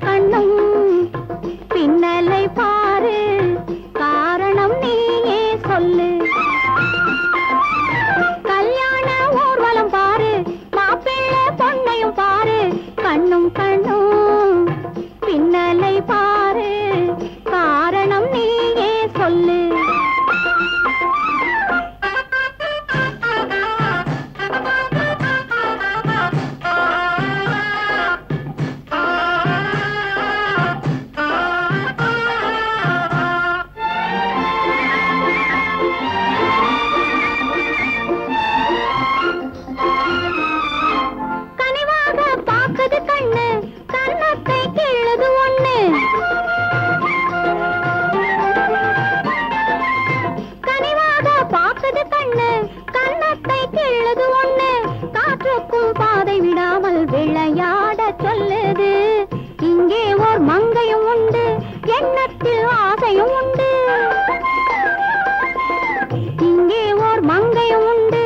கண்ணும் பின்னலை பாரு, காரணம் நீயே சொல்லு. கல்யாண ஊர்வலம் பாரு, மாப்பிள்ளை பொண்ணையும் பாரு, கண்ணும் கண்ணும் பின்னலை பாரு, காரணம் நீயே சொல்லு. கண்ணு கண்ணத்தை கிள்ளுது ஒண்ணு, கனிவாக பாக்குது கண்ணு கண்ணத்தை கிள்ளுது ஒண்ணு. காற்றுக்கும் பாதை விடாமல் விளையாட சொல்லுது. இங்கே ஓர் மங்கையும் உண்டு, எண்ணத்தில் ஆசையும் உண்டு. இங்கே ஓர் மங்கையும் உண்டு,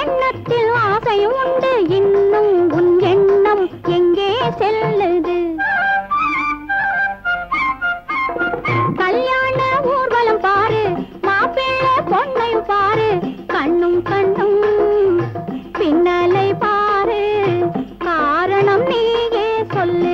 எண்ணத்தில் ஆசையும் உண்டு. இன்னும் உன் எண்ணம் எங்கே செல்லுது? கல்யாண ஊர்வலம் பாரு, மாப்பிள்ளை பொண்ணையும் பாரு, கண்ணும் கண்ணும் பின்னலை பாரு, காரணம் நீயே சொல்லு.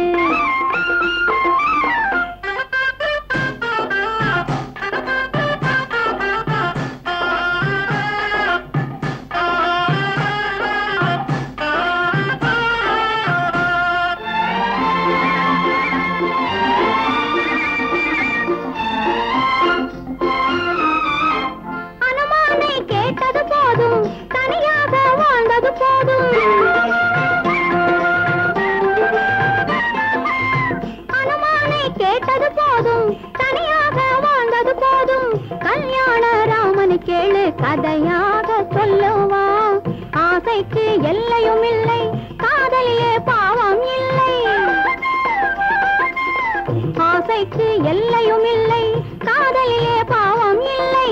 கேட்டது போதும், தனியாக வாழ்ந்தது போதும். அனுமானை கேட்டது போதும், தனியாக வாழ்ந்தது போதும். கல்யாண ராமனை கேளு, கதையாக சொல்லுவா. ஆசைக்கு எல்லையும் இல்லை, காதலிலே பாவம் இல்லை. ஆசைக்கு எல்லையும் இல்லை, காதலிலே பாவம் இல்லை.